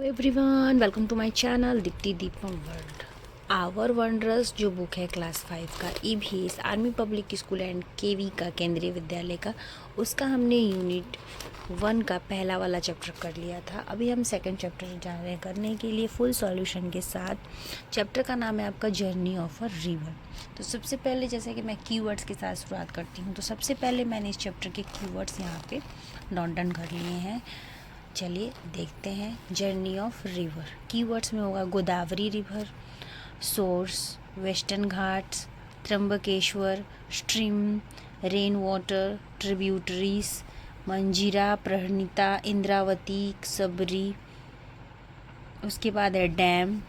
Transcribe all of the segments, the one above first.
Everyone, welcome to my channel Deepti Deepam world. Our wondrous जो book है class 5 का EVS Army Public School and KV का केंद्रीय विद्यालय का, उसका हमने यूनिट 1 का पहला वाला चैप्टर कर लिया था। अभी हम सेकंड चैप्टर जा रहे हैं करने के लिए फुल सॉल्यूशन के साथ। चैप्टर का नाम है आपका जर्नी ऑफ अ रिवर। तो सबसे पहले जैसे कि मैं कीवर्ड्स के साथ शुरुआत करती हूँ, तो सबसे पहले मैंने इस चैप्टर के कीवर्ड्स यहाँ पे नोट डाउन कर लिए हैं। चलिए देखते हैं। जर्नी ऑफ रिवर कीवर्ड्स में होगा Godavari river, source, western Ghats, Trimbakeshwar, stream, rain water, tributaries, Manjira, Pranhita, Indravati, Sabari. उसके बाद है dam,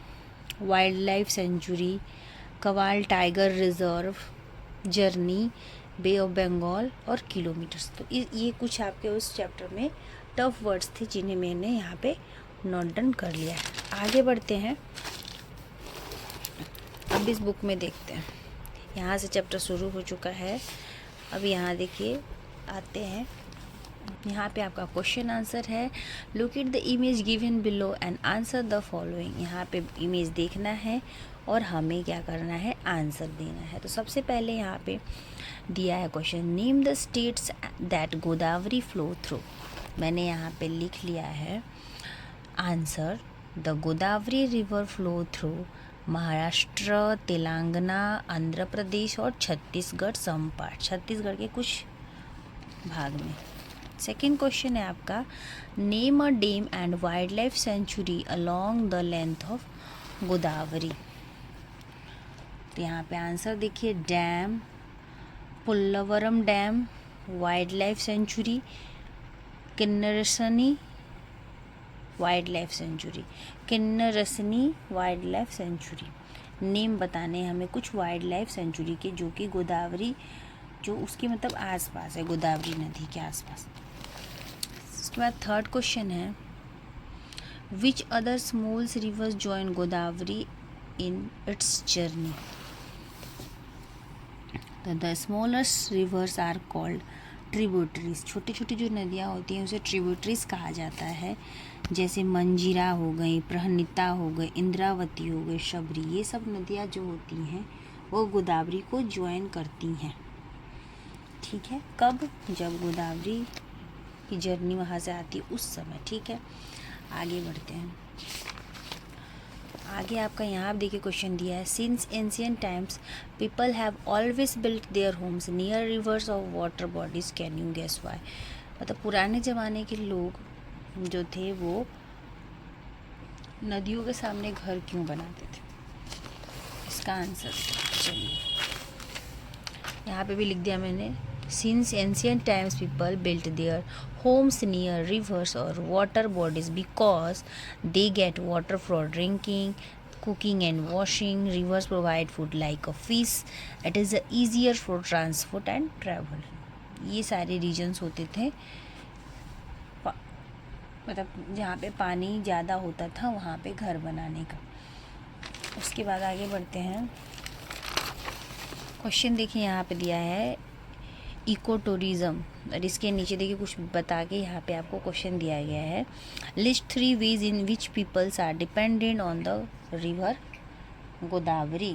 wild life sanctuary, Kawal tiger reserve, journey, bay of Bengal और किलोमीटर्स। तो ये कुछ आपके उस चैप्टर में टफ वर्ड्स थे जिन्हें मैंने यहाँ पे नोट डाउन कर लिया है। आगे बढ़ते हैं। अब इस बुक में देखते हैं। यहाँ से चैप्टर शुरू हो चुका है। अब यहाँ देखिए आते हैं। यहाँ पे आपका क्वेश्चन आंसर है। Look at the image given below and answer the following. यहाँ पे इमेज देखना है और हमें क्या करना है, आंसर देना है। तो सबसे पहले यहाँ पे दिया है question, name the states that Godavari flow through. मैंने यहाँ पे लिख लिया है answer, the Godavari river flow through Maharashtra, Telangana, Andhra Pradesh और छत्तीसगढ़ सम पार्ट, छत्तीसगढ़ के कुछ भाग में। सेकेंड क्वेश्चन है आपका, name a dam and wild life sanctuary along the length of Godavari. तो यहाँ पे आंसर देखिए, dam Pullavaram dam, wild life sanctuary Kinnerasani wild life sanctuary, Kinnerasani wild life sanctuary. Name बताने हैं हमें कुछ वाइल्ड लाइफ सेंचुरी के जो कि गोदावरी जो उसके मतलब आसपास है, गोदावरी नदी के आसपास। उसके बाद थर्ड क्वेश्चन है, which other small rivers join Godavari in its journey. The smallest rivers are called tributaries. छोटी छोटी जो नदियाँ होती हैं उसे ट्रिब्यूटरीज कहा जाता है। जैसे मंजीरा हो गई, प्रणीता हो गई, इंद्रावती हो गई, शबरी। ये सब नदियाँ जो होती हैं वो गोदावरी को ज्वाइन करती हैं। ठीक है, कब? जब गोदावरी की जर्नी वहाँ से आती है उस समय। ठीक है, आगे बढ़ते हैं। आगे आपका यहाँ आप देखिए क्वेश्चन दिया है, since ancient times people have always built their homes near rivers और water bodies, can you guess why. मतलब पुराने ज़माने के लोग जो थे वो नदियों के सामने घर क्यों बनाते थे? इसका आंसर चलिए यहाँ पे भी लिख दिया मैंने, since ancient times people built their homes near rivers or water bodies because they get water for drinking, cooking and washing. Rivers provide food like a fish. It is easier for transport and travel. ये सारे regions होते थे, मतलब जहाँ पे पानी ज़्यादा होता था वहाँ पे घर बनाने का। उसके बाद आगे बढ़ते हैं। क्वेश्चन देखिए यहाँ पे दिया है इको टूरिज़्म, और इसके नीचे देखिए कुछ बता के यहाँ पे आपको क्वेश्चन दिया गया है, list 3 ways in which peoples are dependent on the river Godavari.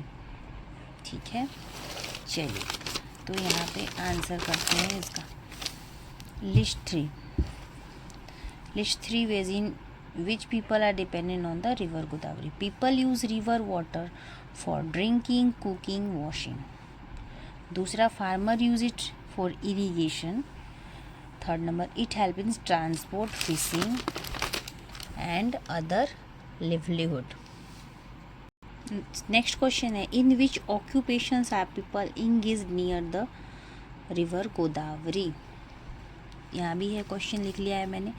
ठीक है, चलिए तो यहाँ पे आंसर करते हैं इसका। List three ways in which people are dependent on the river Godavari. People use river water for drinking, cooking, washing. दूसरा, farmer use it for irrigation. Third number, it helps in transport, fishing and other livelihood. Next question है, in which occupations are people engaged near the river Godavari। यहाँ भी है question लिख लिया है मैंने,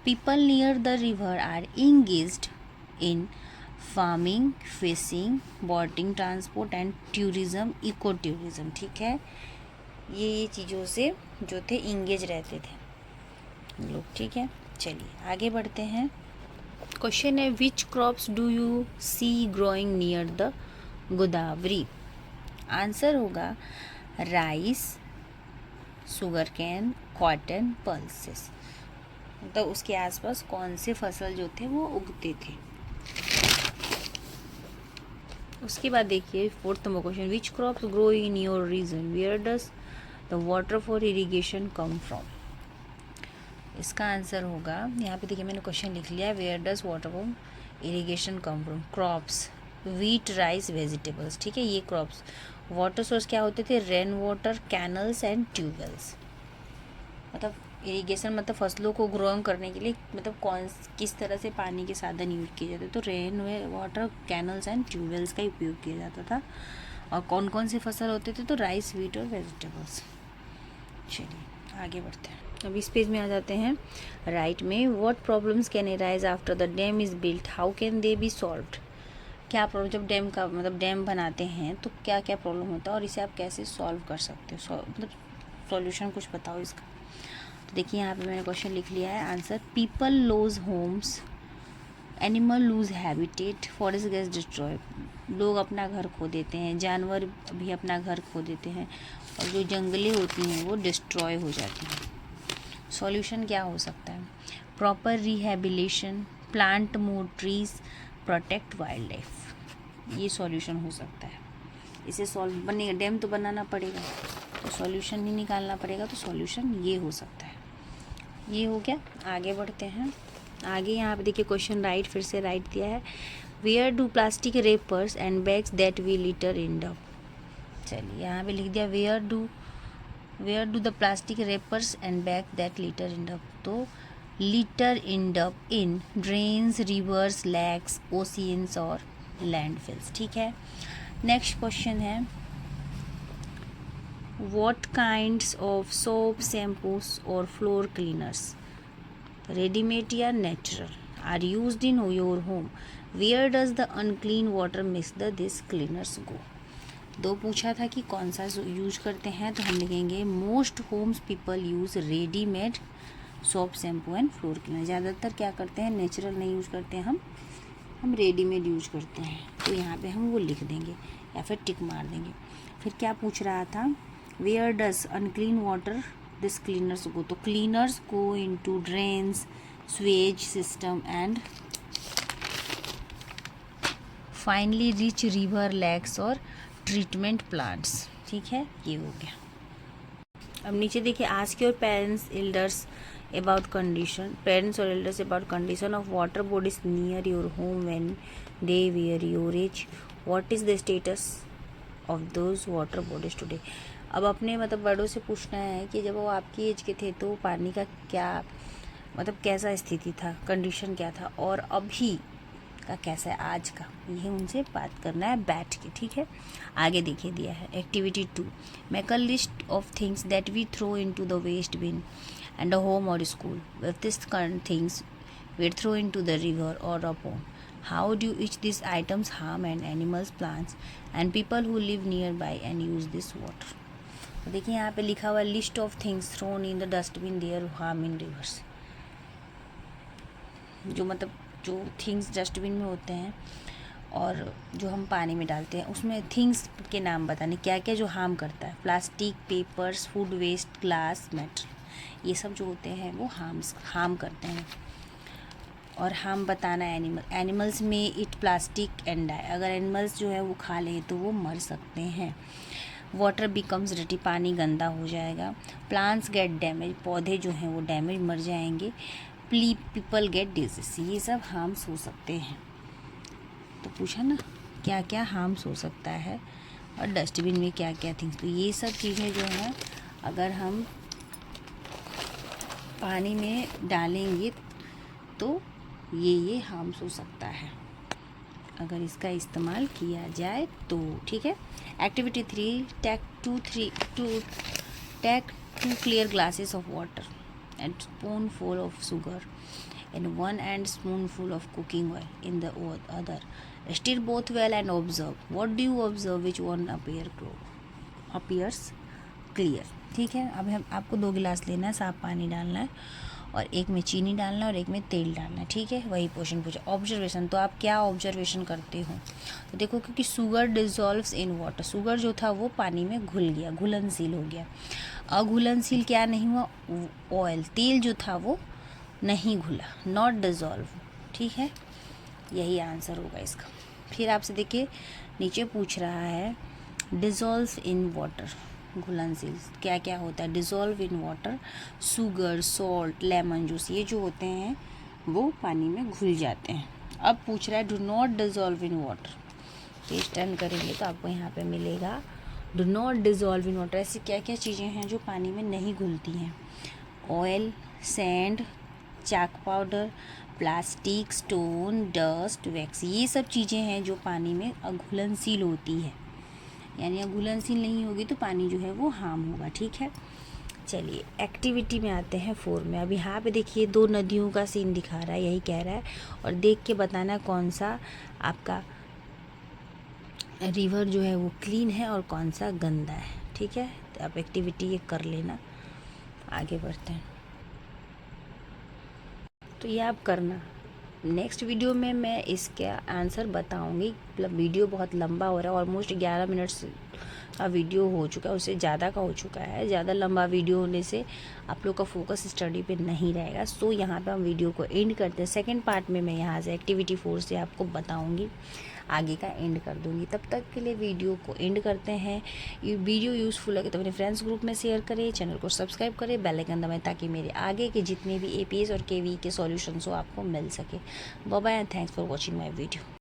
people near the river are engaged in farming, fishing, boating, transport and tourism, eco tourism। ठीक है, ये चीज़ों से जो थे इंगेज रहते थे लोग। ठीक है, चलिए आगे बढ़ते हैं। क्वेश्चन है, which crops do you see growing near the Godavari. Answer होगा rice, sugar cane, cotton, pulses. मतलब उसके आसपास कौन से फसल जो थे वो उगते थे। उसके बाद देखिए 4th number question, which crops grow in your region, where does the water for irrigation come from. इसका आंसर होगा, यहाँ पे देखिए मैंने क्वेश्चन लिख लिया है, where does water for irrigation come from, crops, wheat, rice, vegetables. ठीक है, ये क्रॉप्स। वाटर सोर्स क्या होते थे, rain water, canals and tubewells. मतलब इरिगेशन मतलब फसलों को ग्रो करने के लिए मतलब किस तरह से पानी के साधन यूज किए जाते, तो rain water, canals and tube wells का उपयोग किया जाता था। और कौन कौन से फसल होते थे, तो राइस, वीट और वेजिटेबल्स। चलिए आगे बढ़ते हैं। अब इस पेज में आ जाते हैं। राइट में, what problems can arise after the dam is built, how can they B solved. क्या प्रॉब्लम, जब डैम का मतलब डैम बनाते हैं तो क्या क्या प्रॉब्लम होता है और इसे आप कैसे सॉल्व कर सकते हो, मतलब सॉल्यूशन कुछ बताओ इसका। तो देखिए यहाँ पे मैंने क्वेश्चन लिख लिया है, answer, people lose homes, animal lose habitat, forest gets destroy. लोग अपना घर खो देते हैं, जानवर भी अपना घर खो देते हैं, और जो जंगलें होती हैं वो डिस्ट्रॉय हो जाती हैं। सॉल्यूशन क्या हो सकता है, proper rehabilitation, plant more trees, protect wild life. ये सॉल्यूशन हो सकता है। इसे सॉल्व बनेगा, डैम तो बनाना पड़ेगा तो सॉल्यूशन ही निकालना पड़ेगा, तो सॉल्यूशन ये हो सकता है। ये हो गया। आगे बढ़ते हैं। आगे यहाँ पे देखिए क्वेश्चन राइट, फिर से राइट दिया है, where do plastic wrappers and bags that we litter end up. चलिए यहाँ पे लिख दिया, where do the plastic wrappers and bag that litter end up. तो litter end up in drains, rivers, lakes, oceans और landfills. ठीक है, next question है, what kinds of soap, shampoos or floor cleaners, ready-made या natural, are used in your home, where does the unclean water mix the this cleaners go। दो पूछा था कि कौन सा यूज करते हैं, तो हम लिखेंगे most homes people use readymade soap, shampoo and floor cleaner. ज़्यादातर क्या करते हैं, नेचुरल नहीं यूज़ करते हैं, हम रेडीमेड यूज करते हैं, तो यहाँ पे हम वो लिख देंगे या फिर टिक मार देंगे। फिर क्या पूछ रहा था, where does unclean water this cleaners go, तो cleaners go into drains, sewage system and finally reach river, lakes और ट्रीटमेंट प्लांट्स। ठीक है, ये हो गया। अब नीचे देखिए, ask your parents elders about condition, parents or elders about condition of water bodies near your home when they were your age, what is the status of those water bodies today। अब अपने मतलब बड़ों से पूछना है कि जब वो आपकी एज के थे तो पानी का क्या मतलब कैसा स्थिति था, कंडीशन क्या था, और अभी का कैसा है आज का, ये उनसे बात करना है बैठ के। ठीक है, आगे देखिए दिया है activity 2, make a list of things that we throw into the waste bin and a home or school. If these current things were thrown into the river or a pond, how do each these items harm and animals, plants and people who live nearby and use this water। तो देखिए यहाँ पे लिखा हुआ list of things thrown in the dustbin their harm in rivers. जो मतलब जो things dustbin में होते हैं और जो हम पानी में डालते हैं, उसमें थिंग्स के नाम बताने, क्या क्या जो हार्म करता है, plastic, papers, food waste, glass, metal, ये सब जो होते हैं वो हार्म करते हैं। और हार्म बताना एनिमल्स में इट प्लास्टिक एंड डाई, अगर एनिमल्स जो है वो खा लें तो वो मर सकते हैं। वाटर बिकम्स डर्टी, पानी गंदा हो जाएगा। प्लांट्स गेट डैमेज, पौधे जो हैं वो डैमेज मर जाएंगे। पीपल गेट डिजीज, ये सब हार्म्स हो सकते हैं। तो पूछा ना क्या क्या हार्म्स हो सकता है और डस्टबिन में क्या क्या थिंग्स, तो ये सब चीज़ें जो हैं अगर हम पानी में डालेंगे तो ये हार्म्स हो सकता है अगर इसका इस्तेमाल किया जाए तो। ठीक है, activity 3, take two clear glasses of water and spoonful of sugar and 1 and spoonful of cooking oil in the other, stir both well and observe, what do you observe, which one appears clear। ठीक है, अब हम आपको 2 गिलास लेना है, साफ पानी डालना है और एक में चीनी डालना है और एक में तेल डालना है। ठीक है, वही क्वेश्चन पूछा। ऑब्जर्वेशन, तो आप क्या ऑब्जर्वेशन करते हो, तो देखो क्योंकि sugar dissolves in water, sugar जो था वो पानी में घुल गया, घुलनशील हो गया। अघुलनशील क्या नहीं हुआ, ऑयल, तेल जो था वो नहीं घुला, नॉट डिज़ोल्व, ठीक है, यही आंसर होगा इसका। फिर आपसे देखिए नीचे पूछ रहा है डिज़ोल्व इन वाटर, घुलनशील क्या क्या होता है। Dissolve in water, sugar, salt, lemon juice, ये जो होते हैं वो पानी में घुल जाते हैं। अब पूछ रहा है do not dissolve in water, page turn करेंगे तो आपको यहाँ पे मिलेगा do not dissolve in water. ऐसी क्या क्या चीज़ें हैं जो पानी में नहीं घुलती हैं। Oil, sand, chalk powder, plastic, stone, dust, wax, ये सब चीज़ें हैं जो पानी में अघुलनशील होती है, यानी अघुलनशील नहीं होगी तो पानी जो है वो हार्म होगा, ठीक है। चलिए एक्टिविटी में आते हैं 4 में। अब यहाँ पे देखिए 2 नदियों का सीन दिखा रहा है, यही कह रहा है, और देख के बताना कौन सा आपका रिवर जो है वो क्लीन है और कौन सा गंदा है, ठीक है। तो आप एक्टिविटी ये कर लेना। आगे बढ़ते हैं, तो ये आप करना। नेक्स्ट वीडियो में मैं इसका आंसर बताऊंगी। मतलब वीडियो बहुत लंबा हो रहा है, ऑलमोस्ट 11 मिनट्स का वीडियो हो चुका है, उससे ज़्यादा का हो चुका है। ज़्यादा लंबा वीडियो होने से आप लोग का फोकस स्टडी पे नहीं रहेगा। सो यहाँ पे हम वीडियो को एंड करते हैं। सेकंड पार्ट में मैं यहाँ से एक्टिविटी 4 से आपको बताऊँगी, आगे का एंड कर दूँगी। तब तक के लिए वीडियो को एंड करते हैं। ये वीडियो यूज़फुल लगे तो अपने फ्रेंड्स ग्रुप में शेयर करें, चैनल को सब्सक्राइब करें, बेल आइकन दबाएं ताकि मेरे आगे के जितने भी APS और KV के सॉल्यूशंस हो आपको मिल सके। Bye bye and thanks for watching my video.